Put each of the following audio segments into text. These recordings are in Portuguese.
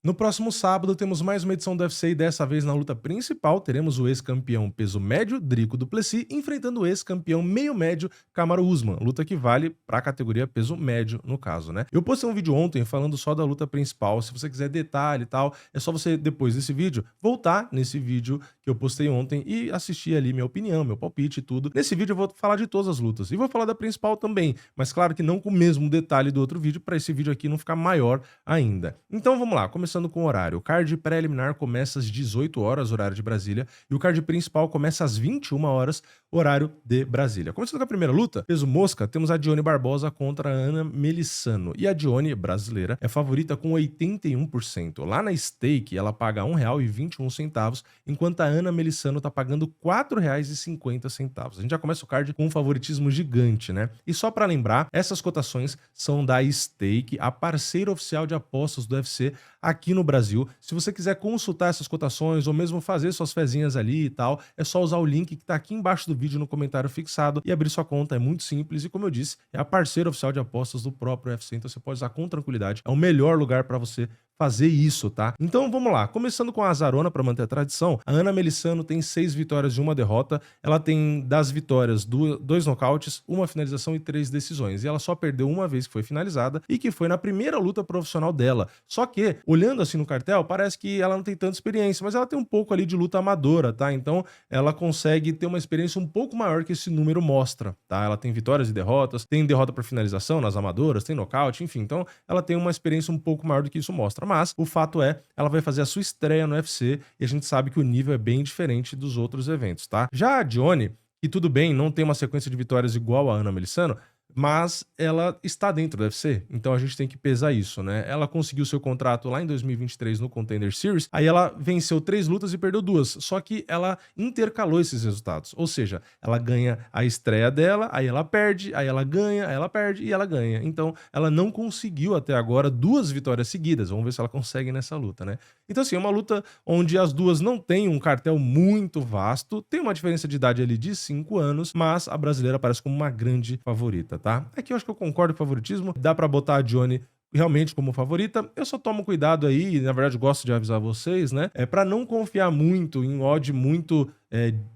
No próximo sábado temos mais uma edição do UFC e dessa vez na luta principal teremos o ex-campeão peso médio Drico du Plessis enfrentando o ex-campeão meio médio Kamaru Usman, luta que vale para a categoria peso médio no caso, né? Eu postei um vídeo ontem falando só da luta principal, se você quiser detalhe e tal, é só você depois desse vídeo voltar nesse vídeo que eu postei ontem e assistir ali minha opinião, meu palpite e tudo. Nesse vídeo eu vou falar de todas as lutas e vou falar da principal também, mas claro que não com o mesmo detalhe do outro vídeo para esse vídeo aqui não ficar maior ainda. Então vamos lá, começando com o horário. O card preliminar começa às 18 horas, horário de Brasília, e o card principal começa às 21 horas, horário de Brasília. Começando com a primeira luta, peso mosca, temos a Dione Barbosa contra a Ana Melissano. E a Dione, brasileira, é favorita com 81%. Lá na stake, ela paga R$ 1,21, enquanto a Ana Melissano tá pagando R$ 4,50. A gente já começa o card com um favoritismo gigante, né? E só para lembrar, essas cotações são da Stake, a parceira oficial de apostas do UFC aqui no Brasil. Se você quiser consultar essas cotações ou mesmo fazer suas fezinhas ali e tal, é só usar o link que tá aqui embaixo do vídeo no comentário fixado e abrir sua conta. É muito simples e, como eu disse, é a parceira oficial de apostas do próprio UFC, então você pode usar com tranquilidade. É o melhor lugar para você fazer isso, tá? Então vamos lá, começando com a Azarona para manter a tradição, a Ana Melissano tem 6 vitórias e 1 derrota, ela tem das vitórias 2 nocautes, 1 finalização e 3 decisões, e ela só perdeu uma vez que foi finalizada e que foi na primeira luta profissional dela. Só que, olhando assim no cartel, parece que ela não tem tanta experiência, mas ela tem um pouco ali de luta amadora, tá? Então ela consegue ter uma experiência um pouco maior que esse número mostra, tá? Ela tem vitórias e derrotas, tem derrota por finalização nas amadoras, tem nocaute, enfim, então ela tem uma experiência um pouco maior do que isso mostra. Mas o fato é, ela vai fazer a sua estreia no UFC e a gente sabe que o nível é bem diferente dos outros eventos, tá? Já a Dione, que tudo bem, não tem uma sequência de vitórias igual a Ana Melissano, mas ela está dentro do UFC, então a gente tem que pesar isso, né? Ela conseguiu seu contrato lá em 2023 no Contender Series, aí ela venceu 3 lutas e perdeu 2, só que ela intercalou esses resultados, ou seja, ela ganha a estreia dela, aí ela perde, aí ela ganha, aí ela perde e ela ganha. Então ela não conseguiu até agora 2 vitórias seguidas, vamos ver se ela consegue nessa luta, né? Então assim, é uma luta onde as duas não têm um cartel muito vasto, tem uma diferença de idade ali de 5 anos, mas a brasileira aparece como uma grande favorita, tá? Aqui eu acho que eu concordo com o favoritismo, dá pra botar a Dione realmente como favorita. Eu só tomo cuidado aí, na verdade gosto de avisar vocês, né? É para não confiar muito em odd muito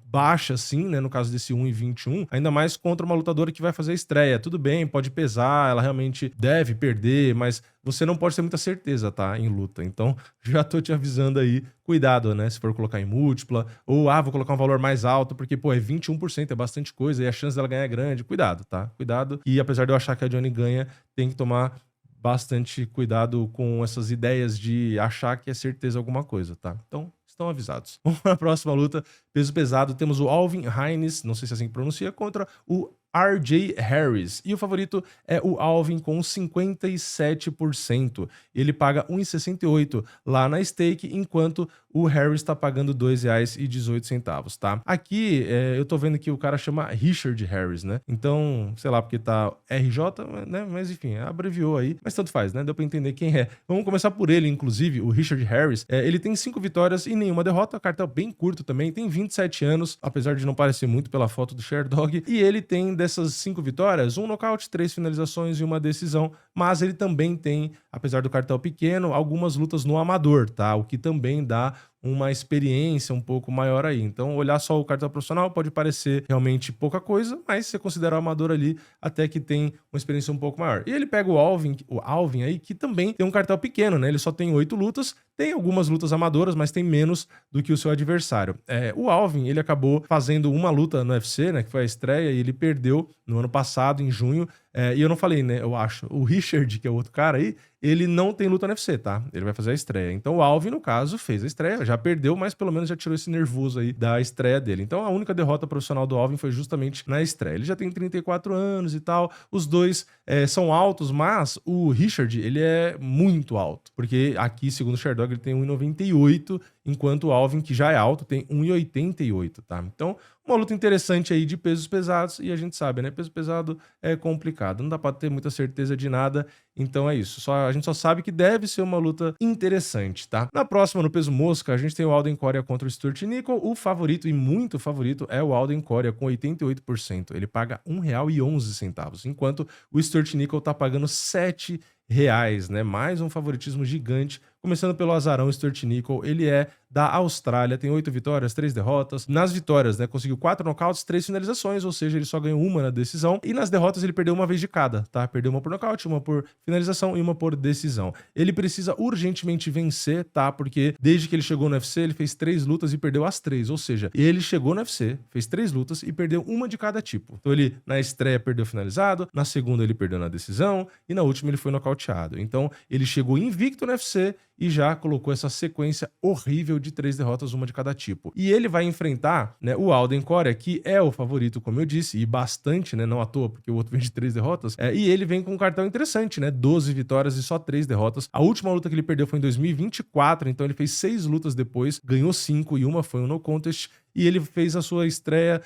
baixa, assim, né? No caso desse 1,21, ainda mais contra uma lutadora que vai fazer a estreia. Tudo bem, pode pesar, ela realmente deve perder, mas você não pode ter muita certeza, tá? Em luta. Então, já tô te avisando aí, cuidado, né? Se for colocar em múltipla, ou, vou colocar um valor mais alto, porque, pô, é 21%, é bastante coisa, e a chance dela ganhar é grande. Cuidado, tá? Cuidado. E apesar de eu achar que a Johnny ganha, tem que tomar bastante cuidado com essas ideias de achar que é certeza alguma coisa, tá? Então, estão avisados. Vamos para a próxima luta. Peso pesado, temos o Alvin Haynes, não sei se é assim que pronuncia, contra o RJ Harris. E o favorito é o Alvin com 57%. Ele paga 1,68 lá na stake, enquanto o Harris está pagando R$ 2,18, tá? Aqui, eu tô vendo que o cara chama Richard Harris, né? Então, sei lá, porque tá RJ, né? Mas enfim, abreviou aí. Mas tanto faz, né? Deu pra entender quem é. Vamos começar por ele, inclusive, o Richard Harris. Ele tem 5 vitórias e nenhuma derrota, cartel bem curto também, tem 27 anos, apesar de não parecer muito pela foto do Sherdog. E ele tem dessas 5 vitórias, 1 nocaute, 3 finalizações e 1 decisão. Mas ele também tem, apesar do cartel pequeno, algumas lutas no amador, tá? O que também dá uma experiência um pouco maior aí. Então, olhar só o cartel profissional pode parecer realmente pouca coisa, mas se você considerar o amador ali, até que tem uma experiência um pouco maior. E ele pega o Alvin aí, que também tem um cartel pequeno, né? Ele só tem 8 lutas, tem algumas lutas amadoras, mas tem menos do que o seu adversário. O Alvin, ele acabou fazendo uma luta no UFC, né? Que foi a estreia, e ele perdeu no ano passado, em junho. E eu não falei, né? Eu acho. O Richard, que é o outro cara aí, ele não tem luta no UFC, tá? Ele vai fazer a estreia. Então o Alvin, no caso, fez a estreia, já perdeu, mas pelo menos já tirou esse nervoso aí da estreia dele. Então a única derrota profissional do Alvin foi justamente na estreia. Ele já tem 34 anos e tal. Os dois são altos, mas o Richard, ele é muito alto. Porque aqui, segundo o Sherdog, ele tem 1,98, enquanto o Alvin, que já é alto, tem 1,88, tá? Então, uma luta interessante aí de pesos pesados, e a gente sabe, né? Peso pesado é complicado, não dá pra ter muita certeza de nada, então é isso. A gente só sabe que deve ser uma luta interessante, tá? Na próxima, no peso mosca, a gente tem o Alden Coria contra o Stuart Nicol. O favorito, e muito favorito, é o Alden Coria, com 88%. Ele paga R$ 1,11, enquanto o Stuart Nicol tá pagando R$ reais, né? Mais um favoritismo gigante. Começando pelo azarão Stuart Nicol, ele é da Austrália, tem 8 vitórias, 3 derrotas. Nas vitórias, né, conseguiu 4 nocautes, 3 finalizações, ou seja, ele só ganhou uma na decisão. E nas derrotas ele perdeu uma vez de cada, tá? Perdeu uma por nocaute, uma por finalização e uma por decisão. Ele precisa urgentemente vencer, tá? Porque desde que ele chegou no UFC, ele fez 3 lutas e perdeu as 3, ou seja, ele chegou no UFC, fez 3 lutas e perdeu uma de cada tipo. Então ele, na estreia, perdeu finalizado, na segunda ele perdeu na decisão e na última ele foi nocauteado. Então ele chegou invicto no UFC e já colocou essa sequência horrível de 3 derrotas, uma de cada tipo. E ele vai enfrentar, né, o Alden Coria, que é o favorito, como eu disse, e bastante, né, não à toa, porque o outro vem de 3 derrotas, e ele vem com um cartão interessante, né, 12 vitórias e só 3 derrotas. A última luta que ele perdeu foi em 2024, então ele fez 6 lutas depois, ganhou 5 e uma foi um no contest. E ele fez a sua estreia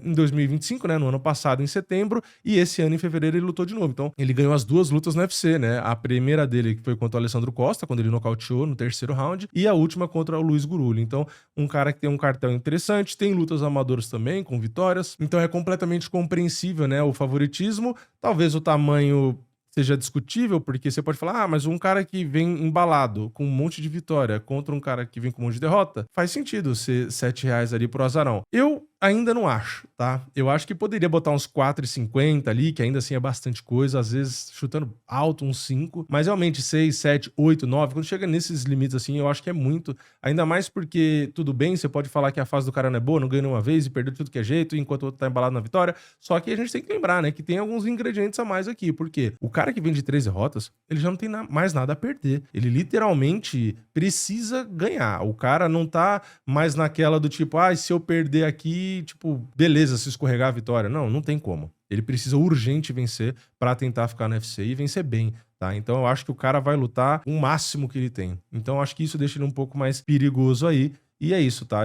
em 2025, né, no ano passado, em setembro, e esse ano, em fevereiro, ele lutou de novo. Então, ele ganhou as 2 lutas no UFC, né? A primeira dele, que foi contra o Alessandro Costa, quando ele nocauteou no 3º round, e a última contra o Luiz Gurulho. Então, um cara que tem um cartão interessante, tem lutas amadoras também, com vitórias. Então, é completamente compreensível, né, o favoritismo. Talvez o tamanho seja discutível, porque você pode falar, mas um cara que vem embalado com um monte de vitória contra um cara que vem com um monte de derrota, faz sentido ser R$7 ali pro azarão. Eu ainda não acho, tá? Eu acho que poderia botar uns 4,50 ali, que ainda assim é bastante coisa, às vezes chutando alto uns 5, mas realmente 6, 7, 8, 9, quando chega nesses limites assim, eu acho que é muito, ainda mais porque, tudo bem, você pode falar que a fase do cara não é boa, não ganha nenhuma vez e perdeu tudo que é jeito, enquanto o outro tá embalado na vitória, só que a gente tem que lembrar, né, que tem alguns ingredientes a mais aqui, porque o cara que vem de 3 derrotas, ele já não tem mais nada a perder, ele literalmente precisa ganhar, o cara não tá mais naquela do tipo, se eu perder aqui, tipo, beleza, se escorregar a vitória. Não tem como. Ele precisa urgente vencer pra tentar ficar no UFC e vencer bem, tá? Então eu acho que o cara vai lutar o máximo que ele tem. Então eu acho que isso deixa ele um pouco mais perigoso aí. E é isso, tá?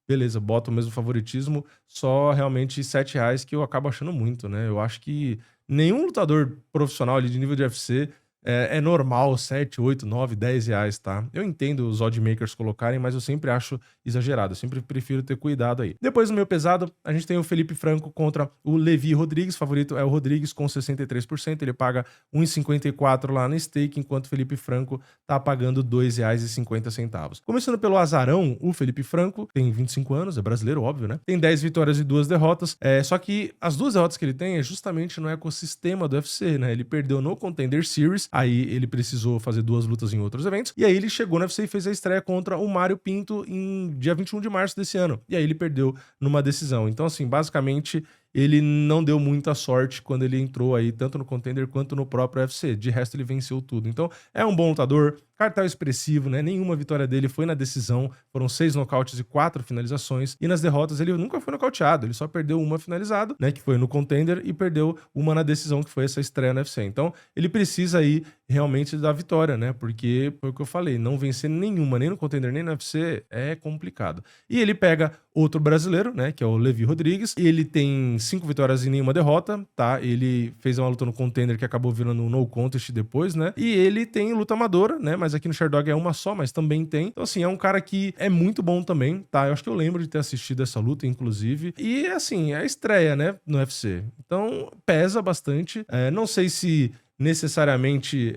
Beleza, boto o mesmo favoritismo, só realmente R$7 que eu acabo achando muito, né? Eu acho que nenhum lutador profissional ali de nível de UFC é normal, 7, 8, 9, R$10, tá? Eu entendo os oddmakers colocarem, mas eu sempre acho exagerado. Eu sempre prefiro ter cuidado aí. Depois, no meu pesado, a gente tem o Felipe Franco contra o Levi Rodrigues. O favorito é o Rodrigues com 63%. Ele paga 1,54 lá no stake, enquanto o Felipe Franco tá pagando R$2,50. Começando pelo azarão, o Felipe Franco tem 25 anos, é brasileiro, óbvio, né? Tem 10 vitórias e 2 derrotas. Só que as 2 derrotas que ele tem é justamente no ecossistema do UFC, né? Ele perdeu no Contender Series, aí ele precisou fazer 2 lutas em outros eventos, e aí ele chegou no UFC e fez a estreia contra o Mário Pinto em dia 21 de março desse ano, e aí ele perdeu numa decisão. Então, assim, basicamente, ele não deu muita sorte quando ele entrou aí, tanto no Contender quanto no próprio UFC. De resto, ele venceu tudo. Então, é um bom lutador, cartão expressivo, né? Nenhuma vitória dele foi na decisão. Foram 6 nocautes e 4 finalizações. E nas derrotas, ele nunca foi nocauteado. Ele só perdeu uma finalizada, né? Que foi no Contender, e perdeu uma na decisão, que foi essa estreia no UFC. Então, ele precisa aí realmente da vitória, né? Porque, foi o que eu falei, não vencer nenhuma, nem no Contender, nem no UFC, é complicado. E ele pega outro brasileiro, né? Que é o Levi Rodrigues. Ele tem 5 vitórias e nenhuma derrota, tá? Ele fez uma luta no Contender que acabou virando um no contest depois, né? E ele tem luta amadora, né? Mas aqui no Sherdog é uma só, mas também tem. Então, assim, é um cara que é muito bom também, tá? Eu acho que eu lembro de ter assistido essa luta, inclusive. E, assim, é a estreia, né? No UFC. Então, pesa bastante. Não sei se necessariamente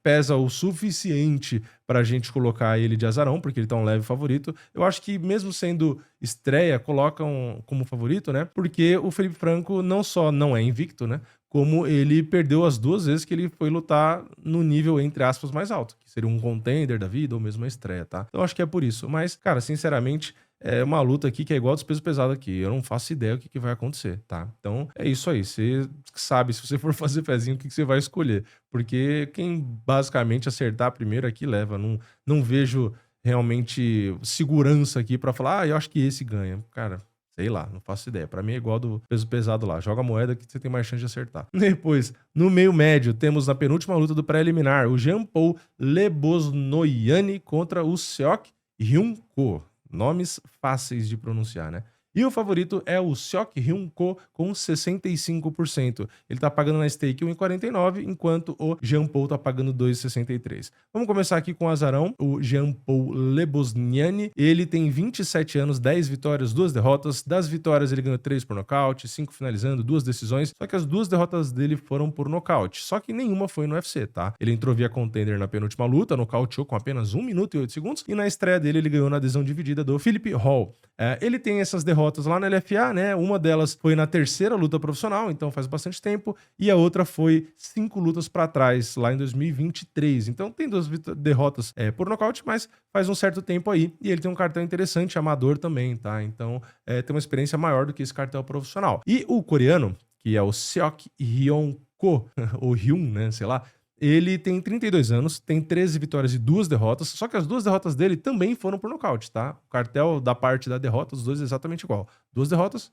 pesa o suficiente pra gente colocar ele de azarão, porque ele tá um leve favorito. Eu acho que mesmo sendo estreia, colocam como favorito, né? Porque o Felipe Franco não só não é invicto, né? Como ele perdeu as 2 vezes que ele foi lutar no nível, entre aspas, mais alto, que seria um contender da vida ou mesmo uma estreia, tá? Então acho que é por isso. Mas, cara, sinceramente, é uma luta aqui que é igual dos pesos pesados aqui. Eu não faço ideia o que vai acontecer, tá? Então é isso aí. Você sabe, se você for fazer pezinho, o que você vai escolher. Porque quem basicamente acertar primeiro aqui leva. Não vejo realmente segurança aqui pra falar, eu acho que esse ganha. Cara, sei lá, não faço ideia. Pra mim é igual do peso pesado lá. Joga a moeda que você tem mais chance de acertar. Depois, no meio médio, temos na penúltima luta do pré-eliminar o Jean-Paul Lebosnoiani contra o Seok Hyun Ko. Nomes fáceis de pronunciar, né? E o favorito é o Seok Hyun Ko com 65%. Ele tá pagando na stake 1,49, enquanto o Jean Paul tá pagando 2,63. Vamos começar aqui com o azarão, o Jean Paul Lebosniani. Ele tem 27 anos, 10 vitórias, 2 derrotas. Das vitórias ele ganhou 3 por nocaute, 5 finalizando, 2 decisões. Só que as 2 derrotas dele foram por nocaute. Só que nenhuma foi no UFC, tá? Ele entrou via contender na penúltima luta, nocauteou com apenas 1 minuto e 8 segundos. E na estreia dele ele ganhou na decisão dividida do Philip Hall. Ele tem essas derrotas lá na LFA, né? Uma delas foi na terceira luta profissional, então faz bastante tempo. E a outra foi 5 lutas pra trás, lá em 2023. Então tem 2 derrotas por nocaute, mas faz um certo tempo aí. E ele tem um cartel interessante, amador também, tá? Então tem uma experiência maior do que esse cartel profissional. E o coreano, que é o Seok Hyun Ko, ou Hyun, né? Sei lá. Ele tem 32 anos, tem 13 vitórias e 2 derrotas, só que as 2 derrotas dele também foram por nocaute, tá? O cartel da parte da derrota, os dois é exatamente igual. 2 derrotas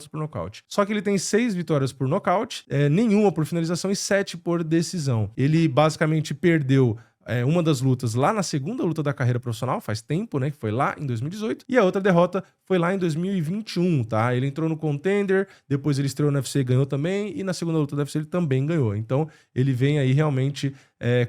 por nocaute. Só que ele tem 6 vitórias por nocaute, nenhuma por finalização e 7 por decisão. Ele basicamente perdeu uma das lutas lá na segunda luta da carreira profissional, faz tempo, né, que foi lá em 2018, e a outra derrota foi lá em 2021, tá? Ele entrou no Contender, depois ele estreou no UFC e ganhou também, e na segunda luta do UFC ele também ganhou. Então, ele vem aí realmente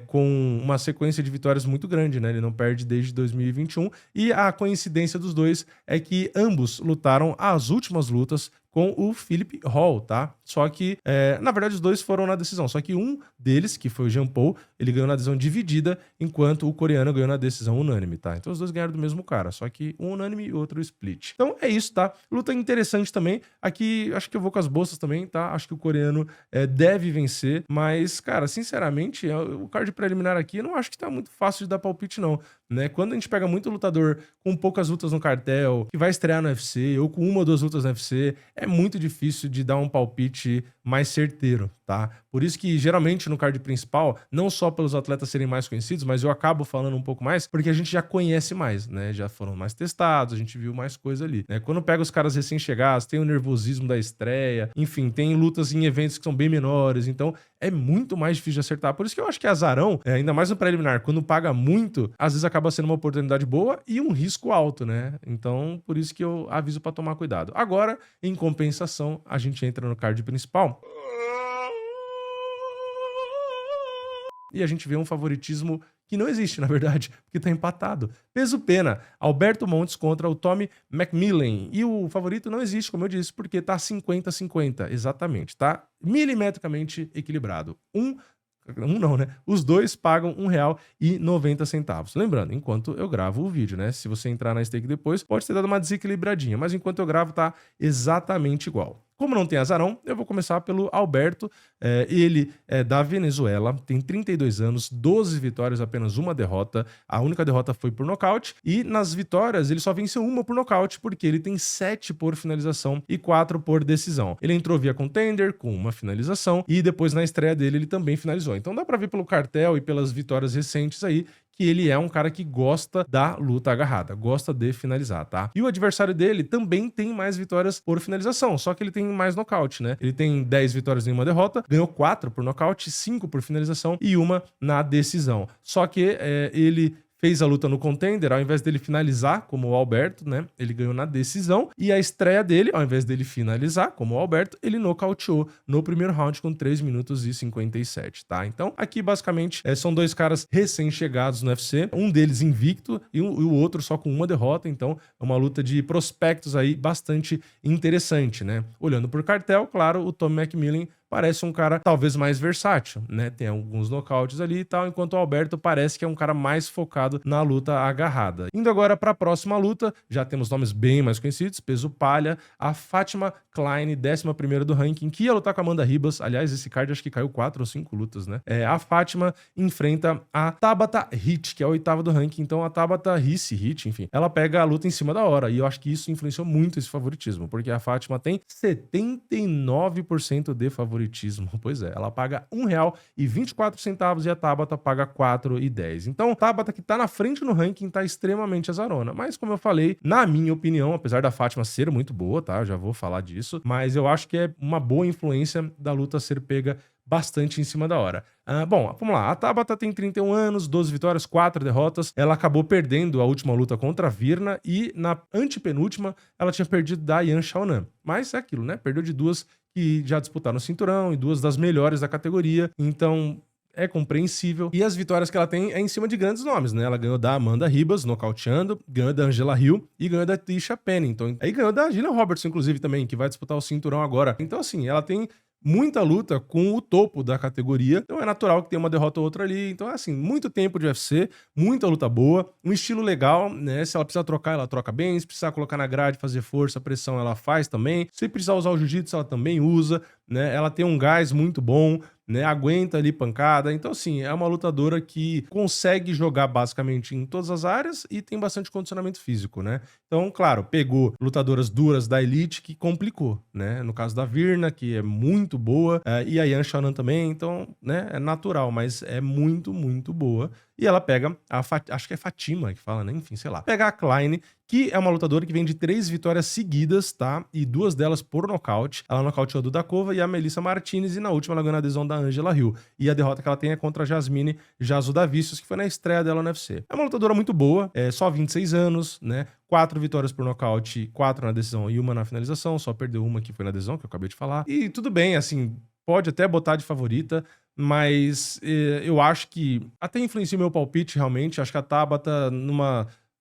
com uma sequência de vitórias muito grande, né? Ele não perde desde 2021, e a coincidência dos dois é que ambos lutaram as últimas lutas com o Philip Hall, tá? Só que, na verdade, os dois foram na decisão. Só que um deles, que foi o Jean Paul, ele ganhou na decisão dividida, enquanto o coreano ganhou na decisão unânime, tá? Então os dois ganharam do mesmo cara, só que um unânime e outro split. Então é isso, tá? Luta interessante também. Aqui, acho que eu vou com as bolsas também, tá? Acho que o coreano deve vencer, mas, cara, sinceramente, o card preliminar aqui, eu não acho que tá muito fácil de dar palpite, não. Né? Quando a gente pega muito lutador com poucas lutas no cartel, que vai estrear no UFC, ou com 1 ou 2 lutas no UFC, é muito difícil de dar um palpite mais certeiro, tá? Por isso que, geralmente, no card principal, não só pelos atletas serem mais conhecidos, mas eu acabo falando um pouco mais, porque a gente já conhece mais, né? Já foram mais testados, a gente viu mais coisa ali, né? Quando pega os caras recém-chegados, tem o nervosismo da estreia, enfim, tem lutas em eventos que são bem menores, então é muito mais difícil de acertar. Por isso que eu acho que azarão, ainda mais no preliminar, quando paga muito, às vezes acaba sendo uma oportunidade boa e um risco alto, né? Então, por isso que eu aviso pra tomar cuidado. Agora, em compensação, a gente entra no card principal e a gente vê um favoritismo que não existe, na verdade, porque tá empatado. Peso pena, Alberto Montes contra o Tommy McMillan. E o favorito não existe, como eu disse, porque tá 50-50, exatamente, tá milimetricamente equilibrado. Não, né? Os dois pagam R$1,90. Lembrando, enquanto eu gravo o vídeo, né? Se você entrar na stake depois, pode ter dado uma desequilibradinha, mas enquanto eu gravo tá exatamente igual. Como não tem azarão, eu vou começar pelo Alberto. Ele é da Venezuela, tem 32 anos, 12 vitórias, apenas 1 derrota. A única derrota foi por nocaute. E nas vitórias, ele só venceu 1 por nocaute, porque ele tem 7 por finalização e 4 por decisão. Ele entrou via contender, com 1 finalização, e depois na estreia dele, ele também finalizou. Então dá pra ver pelo cartel e pelas vitórias recentes aí, que ele é um cara que gosta da luta agarrada, gosta de finalizar, tá? E o adversário dele também tem mais vitórias por finalização, só que ele tem mais nocaute, né? Ele tem 10 vitórias e 1 derrota, ganhou 4 por nocaute, 5 por finalização e 1 na decisão. Só que ele fez a luta no contender, ao invés dele finalizar, como o Alberto, né? Ele ganhou na decisão. E a estreia dele, ao invés dele finalizar, como o Alberto, ele nocauteou no primeiro round com 3 minutos e 57, tá? Então, aqui, basicamente, são dois caras recém-chegados no UFC. Um deles invicto e o outro só com 1 derrota. Então, é uma luta de prospectos aí bastante interessante, né? Olhando por cartel, claro, o Tommy McMillan parece um cara talvez mais versátil, né? Tem alguns nocautes ali e tal, enquanto o Alberto parece que é um cara mais focado na luta agarrada. Indo agora para a próxima luta, já temos nomes bem mais conhecidos, peso palha, a Fátima Klein, 11ª do ranking, que ia lutar com a Amanda Ribas. Aliás, esse card acho que caiu 4 ou 5 lutas, né? A Fátima enfrenta a Tabata Hit, que é a 8ª do ranking. Então a Tabata Hit, enfim, ela pega a luta em cima da hora, e eu acho que isso influenciou muito esse favoritismo, porque a Fátima tem 79% de favoritismo. Pois é, ela paga R$1,24 e a Tabata paga R$4,10. Então, Tabata, que tá na frente no ranking, tá extremamente azarona. Mas, como eu falei, na minha opinião, apesar da Fátima ser muito boa, tá? Eu já vou falar disso, mas eu acho que é uma boa influência da luta ser pega bastante em cima da hora. Bom, vamos lá. A Tabata tem 31 anos, 12 vitórias, 4 derrotas. Ela acabou perdendo a última luta contra a Virna e na antepenúltima ela tinha perdido da Yan Xiaonan. Mas é aquilo, né? Perdeu de duas que já disputaram o cinturão e duas das melhores da categoria. Então, é compreensível. E as vitórias que ela tem é em cima de grandes nomes, né? Ela ganhou da Amanda Ribas, nocauteando, ganhou da Angela Hill e ganhou da Tisha Pennington. Aí ganhou da Gina Roberts, inclusive, também, que vai disputar o cinturão agora. Então, assim, ela tem muita luta com o topo da categoria, então é natural que tenha uma derrota ou outra ali. Então, é assim, muito tempo de UFC, muita luta boa, um estilo legal, né? Se ela precisar trocar, ela troca bem. Se precisar colocar na grade, fazer força, pressão, ela faz também. Se precisar usar o jiu-jitsu, ela também usa, né? Ela tem um gás muito bom, né, aguenta ali pancada. Então, assim, é uma lutadora que consegue jogar basicamente em todas as áreas e tem bastante condicionamento físico, né? Então, claro, pegou lutadoras duras da Elite que complicou, né? No caso da Virna, que é muito boa, e a Yan Xiaonan também, então, né, é natural, mas é muito, muito boa. E ela pega acho que é Fatima que fala, né? Enfim, sei lá. Pega a Klein, que é uma lutadora que vem de 3 vitórias seguidas, tá? E 2 delas por nocaute. Ela nocauteou a Dudakova e a Melissa Martinez, e na última ela ganhou a adesão da Angela Hill. E a derrota que ela tem é contra a Jasmine Jasudavicius, que foi na estreia dela no UFC. É uma lutadora muito boa, só 26 anos, né? 4 vitórias por nocaute, 4 na decisão e 1 na finalização. Só perdeu uma que foi na decisão, que eu acabei de falar. E tudo bem, assim, pode até botar de favorita, mas eu acho que até influencia o meu palpite, realmente. Acho que a Tabata,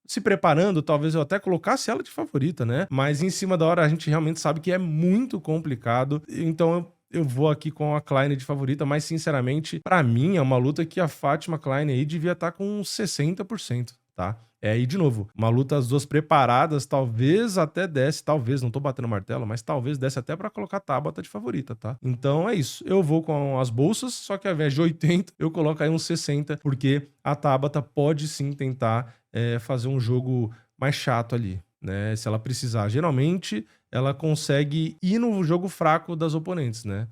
se preparando, talvez eu até colocasse ela de favorita, né? Mas em cima da hora a gente realmente sabe que é muito complicado. Então eu vou aqui com a Klein de favorita, mas sinceramente, pra mim é uma luta que a Fatima Klein aí devia estar com uns 60%, tá? E de novo, uma luta as duas preparadas, talvez até desse, talvez, não tô batendo martelo, mas talvez desse até pra colocar a Tabata de favorita, tá? Então é isso, eu vou com as bolsas, só que ao invés de 80, eu coloco aí uns 60, porque a Tabata pode sim tentar fazer um jogo mais chato ali, né? Se ela precisar. Geralmente, ela consegue ir no jogo fraco das oponentes, né?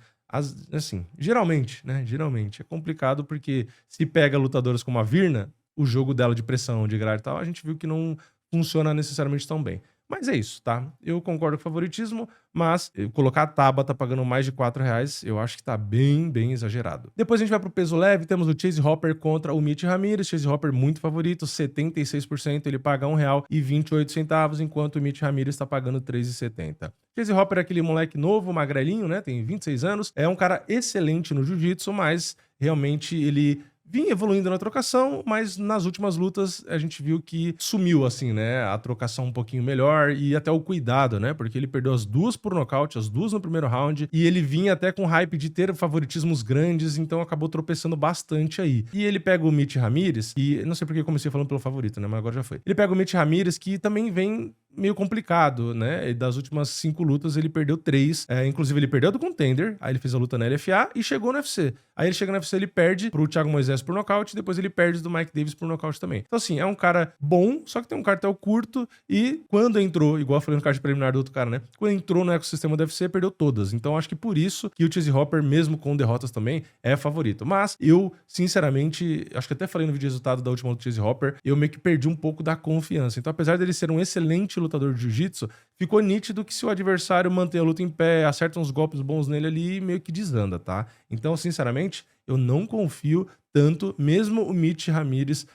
Assim, geralmente, né? Geralmente. É complicado porque se pega lutadoras como a Virna, o jogo dela de pressão, de grade e tal, a gente viu que não funciona necessariamente tão bem. Mas é isso, tá? Eu concordo com o favoritismo, mas colocar a Tabata pagando mais de R$4, eu acho que tá bem, bem exagerado. Depois a gente vai pro peso leve, temos o Chase Hopper contra o Mitch Ramirez. Chase Hopper muito favorito, 76%, ele paga R$1,28, enquanto o Mitch Ramirez tá pagando R$3,70. Chase Hopper é aquele moleque novo, magrelinho, né? Tem 26 anos, é um cara excelente no jiu-jitsu, mas realmente ele vinha evoluindo na trocação, mas nas últimas lutas a gente viu que sumiu, assim, né? A trocação um pouquinho melhor e até o cuidado, né? Porque ele perdeu as duas por nocaute, as duas no primeiro round, e ele vinha até com hype de ter favoritismos grandes, então acabou tropeçando bastante aí. E ele pega o Mitch Ramirez, e não sei porque eu comecei falando pelo favorito, né? Mas agora já foi. Ele pega o Mitch Ramirez, que também vem meio complicado, né? E das últimas 5 lutas, ele perdeu 3. Inclusive, ele perdeu do Contender, aí ele fez a luta na LFA e chegou no UFC. Aí ele chega no UFC, ele perde pro Thiago Moisés por nocaute, depois ele perde do Mike Davis por nocaute também. Então, assim, é um cara bom, só que tem um cartel curto e quando entrou, igual eu falei no card preliminar do outro cara, né? Quando entrou no ecossistema do UFC, perdeu todas. Então, acho que por isso que o Chase Hopper, mesmo com derrotas também, é favorito. Mas eu, sinceramente, acho que até falei no vídeo de resultado da última luta do Chase Hopper, eu meio que perdi um pouco da confiança. Então, apesar dele ser um excelente lutador de jiu-jitsu, ficou nítido que se o adversário mantém a luta em pé, acerta uns golpes bons nele ali, meio que desanda, tá? Então, sinceramente, eu não confio tanto, mesmo o Mitch Ramirez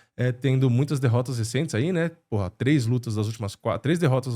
tendo muitas derrotas recentes aí, né? Porra, 3 derrotas das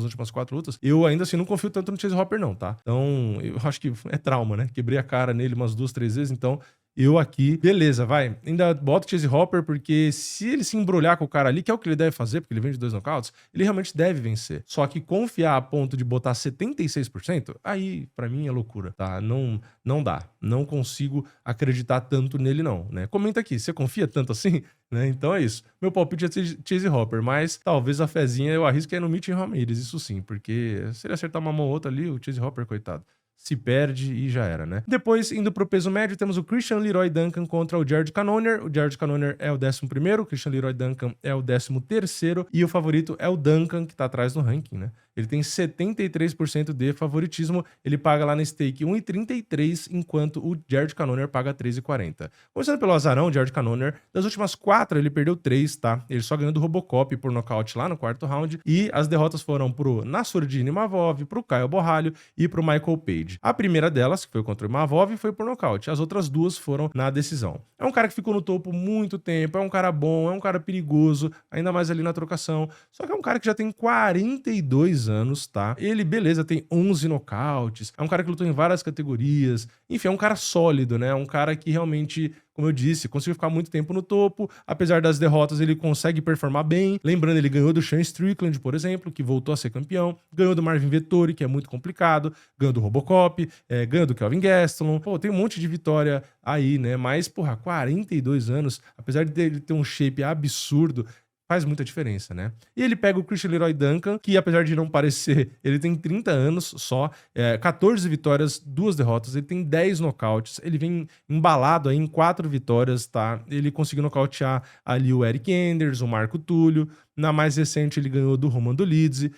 últimas 4 lutas. Eu ainda assim não confio tanto no Chase Hopper, não, tá? Então, eu acho que é trauma, né? Quebrei a cara nele umas 2, 3 vezes, então eu aqui, beleza, vai. Ainda bota o Chase Hopper, porque se ele se embrulhar com o cara ali, que é o que ele deve fazer, porque ele vem de 2 nocautes, ele realmente deve vencer. Só que confiar a ponto de botar 76%, aí pra mim é loucura, tá? Não dá. Não consigo acreditar tanto nele, não, né? Comenta aqui, você confia tanto assim? Né? Então é isso. Meu palpite é Chase Hopper, mas talvez a fezinha eu arrisque aí no Mitch Ramirez, isso sim, porque se ele acertar uma mão ou outra ali, o Chase Hopper, coitado, se perde e já era, né? Depois, indo pro peso médio, temos o Christian Leroy Duncan contra o Jared Cannonier. O Jared Cannonier é o 11º, o Christian Leroy Duncan é o 13º, e o favorito é o Duncan, que tá atrás no ranking, né? ele tem 73% de favoritismo, ele paga lá na stake 1,33, enquanto o Jared Cannonier paga 3,40. Começando pelo azarão, o Jared Cannonier, das últimas 4 ele perdeu 3, tá? Ele só ganhou do Robocop por nocaute lá no quarto round, e as derrotas foram pro Nassourdine Imavov, pro Caio Borralho e pro Michael Page. A primeira delas, que foi contra o Imavov, foi por nocaute. As outras duas foram na decisão. É um cara que ficou no topo muito tempo, é um cara bom, é um cara perigoso, ainda mais ali na trocação. Só que é um cara que já tem 42 anos, tá? Ele, beleza, tem 11 nocautes, é um cara que lutou em várias categorias, enfim, é um cara sólido, né? É um cara que realmente, como eu disse, conseguiu ficar muito tempo no topo, apesar das derrotas ele consegue performar bem. Lembrando, ele ganhou do Sean Strickland, por exemplo, que voltou a ser campeão, ganhou do Marvin Vettori, que é muito complicado, ganhou do Robocop, ganhou do Kelvin Gastelum. Pô, tem um monte de vitória aí, né? Mas, porra, 42 anos, apesar de ele ter um shape absurdo, faz muita diferença, né? E ele pega o Christian Leroy Duncan, que apesar de não parecer, ele tem 30 anos só, 14 vitórias, 2 derrotas, ele tem 10 nocautes, ele vem embalado aí em 4 vitórias, tá? Ele conseguiu nocautear ali o Eric Enders, o Marco Túlio, na mais recente ele ganhou do Roman Dolidze,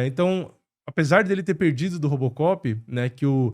então, apesar dele ter perdido do Robocop, né, que o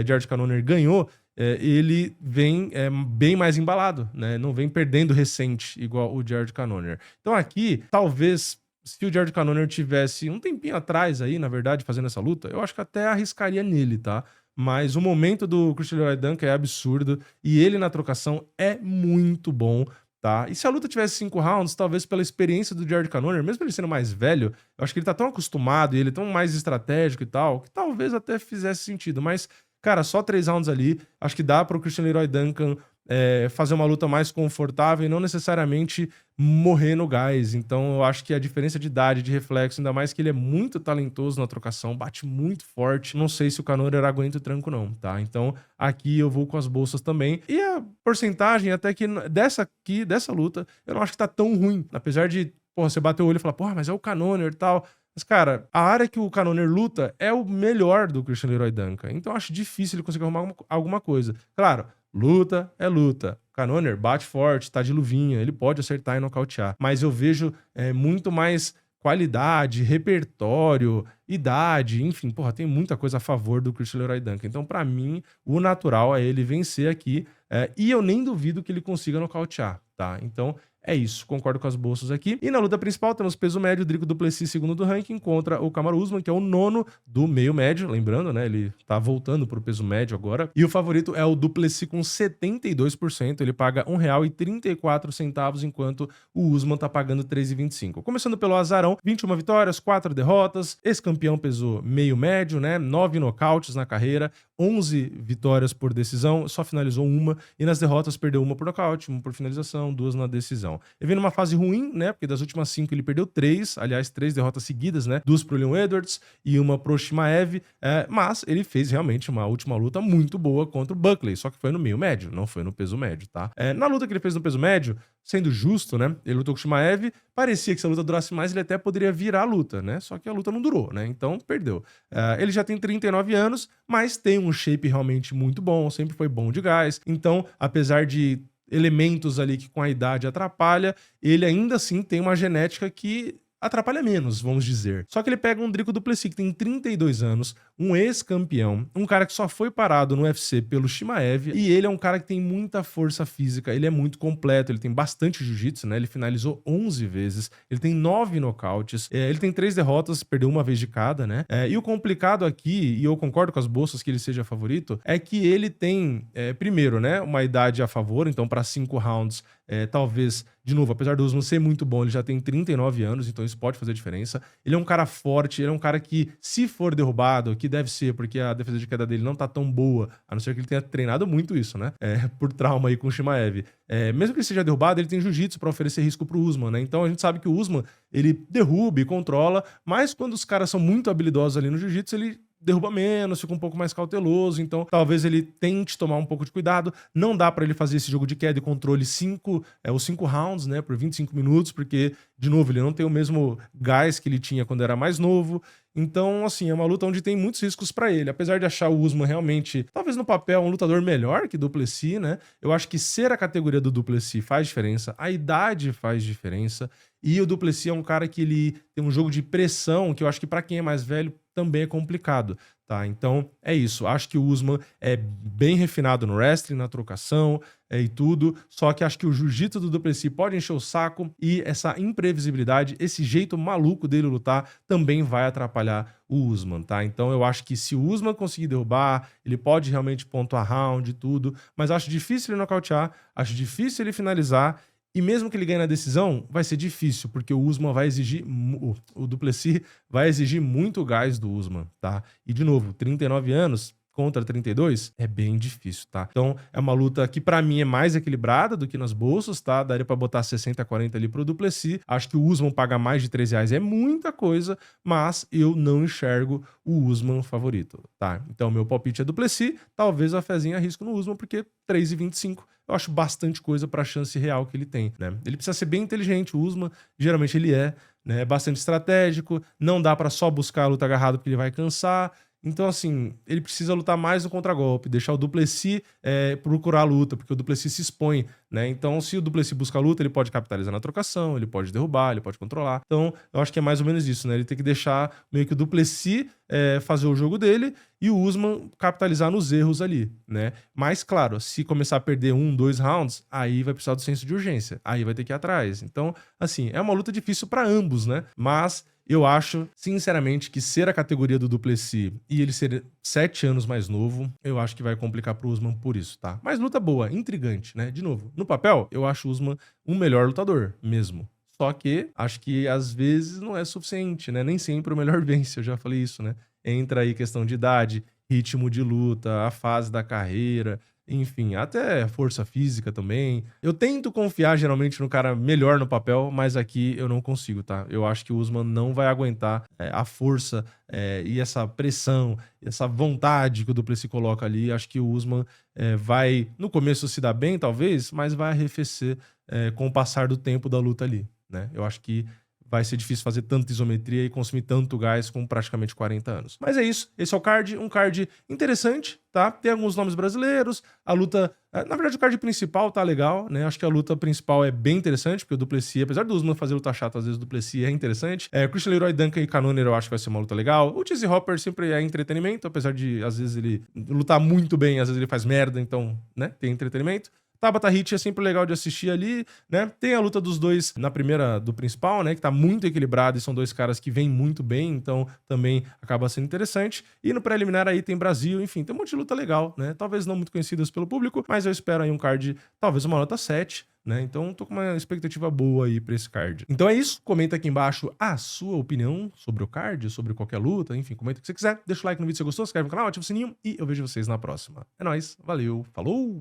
Jared Cannonier ganhou, ele vem bem mais embalado, né? Não vem perdendo recente, igual o Jared Cannonier. Então aqui, talvez, se o Jared Cannonier tivesse um tempinho atrás aí, na verdade, fazendo essa luta, eu acho que até arriscaria nele, tá? Mas o momento do Christian Leroy Duncan é absurdo, e ele na trocação é muito bom, tá? E se a luta tivesse 5 rounds, talvez pela experiência do Jared Cannonier, mesmo ele sendo mais velho, eu acho que ele tá tão acostumado e ele tão mais estratégico e tal, que talvez até fizesse sentido, mas cara, só 3 rounds ali, acho que dá para o Christian Leroy Duncan fazer uma luta mais confortável e não necessariamente morrer no gás. Então eu acho que a diferença de idade, de reflexo, ainda mais que ele é muito talentoso na trocação, bate muito forte. Não sei se o Cannonier aguenta o tranco não, tá? Então aqui eu vou com as bolsas também. E a porcentagem até que dessa luta, eu não acho que tá tão ruim. Apesar de, porra, você bater o olho e falar, porra, mas é o Cannonier e tal. Mas, cara, a área que o Cannonier luta é o melhor do Christian Leroy Duncan. Então, eu acho difícil ele conseguir arrumar alguma coisa. Claro, luta é luta. O Cannonier bate forte, tá de luvinha, ele pode acertar e nocautear. Mas eu vejo muito mais qualidade, repertório, idade, enfim, porra, tem muita coisa a favor do Christian Leroy Duncan. Então, pra mim, o natural é ele vencer aqui. E eu nem duvido que ele consiga nocautear, tá? Então, é isso, concordo com as bolsas aqui. E na luta principal temos peso médio, Dricus du Plessis, segundo do ranking, contra o Kamaru Usman, que é o 9º do meio médio, lembrando, né, ele tá voltando pro peso médio agora. E o favorito é o du Plessis com 72%, ele paga R$ 1,34, enquanto o Usman tá pagando R$ 3,25. Começando pelo azarão, 21 vitórias, 4 derrotas, ex-campeão peso meio médio, né, 9 nocautes na carreira, 11 vitórias por decisão, só finalizou uma, e nas derrotas perdeu uma por nocaute, uma por finalização, 2 na decisão. Ele vem numa fase ruim, né? Porque das últimas 5 ele perdeu 3, aliás, 3 derrotas seguidas, né? 2 pro Leon Edwards e uma pro Shimaev, mas ele fez realmente uma última luta muito boa contra o Buckley, só que foi no meio médio, não foi no peso médio, tá? Na luta que ele fez no peso médio, sendo justo, né? Ele lutou com o Shimaev, parecia que se a luta durasse mais, ele até poderia virar a luta, né? Só que a luta não durou, né? Então, perdeu. Ele já tem 39 anos, mas tem um shape realmente muito bom, sempre foi bom de gás. Então, apesar de elementos ali que com a idade atrapalha, ele ainda assim tem uma genética que atrapalha menos, vamos dizer. Só que ele pega um Dricus du Plessis que tem 32 anos, um ex-campeão, um cara que só foi parado no UFC pelo Shimaev, e ele é um cara que tem muita força física, ele é muito completo, ele tem bastante jiu-jitsu, né? Ele finalizou 11 vezes, ele tem 9 nocautes, ele tem 3 derrotas, perdeu uma vez de cada, né? E o complicado aqui, e eu concordo com as bolsas que ele seja favorito, é que ele tem, primeiro, né, uma idade a favor, então para 5 rounds, talvez, de novo, apesar do Usman ser muito bom, ele já tem 39 anos, então isso pode fazer diferença. Ele é um cara forte, ele é um cara que, se for derrubado, que deve ser, porque a defesa de queda dele não tá tão boa, a não ser que ele tenha treinado muito isso, né? Por trauma aí com o Shimaev. Mesmo que ele seja derrubado, ele tem jiu-jitsu pra oferecer risco pro Usman, né? Então a gente sabe que o Usman, ele derruba e controla, mas quando os caras são muito habilidosos ali no jiu-jitsu, ele derruba menos, fica um pouco mais cauteloso, então talvez ele tente tomar um pouco de cuidado. Não dá pra ele fazer esse jogo de queda e controle os 5 rounds, né, por 25 minutos, porque, de novo, ele não tem o mesmo gás que ele tinha quando era mais novo. Então, assim, é uma luta onde tem muitos riscos pra ele. Apesar de achar o Usman realmente, talvez no papel, um lutador melhor que o du Plessis, né, eu acho que ser a categoria do du Plessis faz diferença, a idade faz diferença. E o Duplessis é um cara que ele tem um jogo de pressão que eu acho que pra quem é mais velho também é complicado, tá? Então é isso. Acho que o Usman é bem refinado no wrestling, na trocação e tudo. Só que acho que o jiu-jitsu do Duplessis pode encher o saco e essa imprevisibilidade, esse jeito maluco dele lutar também vai atrapalhar o Usman, tá? Então eu acho que se o Usman conseguir derrubar, ele pode realmente pontuar round e tudo, mas acho difícil ele nocautear, acho difícil ele finalizar. E mesmo que ele ganhe na decisão, vai ser difícil, porque o Usman vai exigir, o Duplessis vai exigir muito gás do Usman, tá? E de novo, 39 anos contra 32 é bem difícil, tá? Então é uma luta que pra mim é mais equilibrada do que nas bolsas, tá? Daria pra botar 60-40 ali pro Duplessis. Acho que o Usman pagar mais de R$3 é muita coisa, mas eu não enxergo o Usman favorito, tá? Então meu palpite é Duplessis, talvez a fezinha arrisco no Usman, porque 3,25 eu acho bastante coisa para a chance real que ele tem, né? Ele precisa ser bem inteligente, o Usman, geralmente ele é, né? Bastante estratégico, não dá para só buscar a luta agarrada porque ele vai cansar. Então, assim, ele precisa lutar mais no contragolpe, deixar o Duplessis procurar a luta, porque o Duplessis se expõe, né? Então, se o Duplessis busca a luta, ele pode capitalizar na trocação, ele pode derrubar, ele pode controlar. Então, eu acho que é mais ou menos isso, né? Ele tem que deixar meio que o Duplessis fazer o jogo dele e o Usman capitalizar nos erros ali, né? Mas, claro, se começar a perder 1, 2 rounds, aí vai precisar do senso de urgência, aí vai ter que ir atrás. Então, assim, é uma luta difícil para ambos, né? Mas eu acho, sinceramente, que ser a categoria do Duplessis e ele ser 7 anos mais novo, eu acho que vai complicar pro Usman por isso, tá? Mas luta boa, intrigante, né? De novo, no papel, eu acho o Usman um melhor lutador, mesmo. Só que acho que às vezes não é suficiente, né? Nem sempre o melhor vence, eu já falei isso, né? Entra aí questão de idade, ritmo de luta, a fase da carreira, enfim, até força física também. Eu tento confiar geralmente no cara melhor no papel, mas aqui eu não consigo, tá? Eu acho que o Usman não vai aguentar a força e essa pressão, essa vontade que o Duplessis coloca ali. Acho que o Usman vai, no começo, se dar bem, talvez, mas vai arrefecer com o passar do tempo da luta ali, né? Eu acho que vai ser difícil fazer tanta isometria e consumir tanto gás com praticamente 40 anos. Mas é isso, esse é o card, um card interessante, tá? Tem alguns nomes brasileiros, a luta... Na verdade, o card principal tá legal, né? Acho que a luta principal é bem interessante, porque o Duplessis, apesar do Usman fazer luta chata, às vezes o Duplessis é interessante. Christian Leroy, Duncan e Cannonier eu acho que vai ser uma luta legal. O Cheesy Hopper sempre é entretenimento, apesar de, às vezes, ele lutar muito bem, às vezes ele faz merda, então, né? Tem entretenimento. Tabata Hit é sempre legal de assistir ali, né? Tem a luta dos dois na primeira do principal, né? Que tá muito equilibrado e são dois caras que vêm muito bem, então também acaba sendo interessante. E no preliminar aí tem Brasil, enfim, tem um monte de luta legal, né? Talvez não muito conhecidas pelo público, mas eu espero aí um card, talvez uma nota 7, né? Então tô com uma expectativa boa aí pra esse card. Então é isso, comenta aqui embaixo a sua opinião sobre o card, sobre qualquer luta, enfim, comenta o que você quiser. Deixa o like no vídeo se você gostou, se inscreve no canal, ativa o sininho e eu vejo vocês na próxima. É nóis, valeu, falou!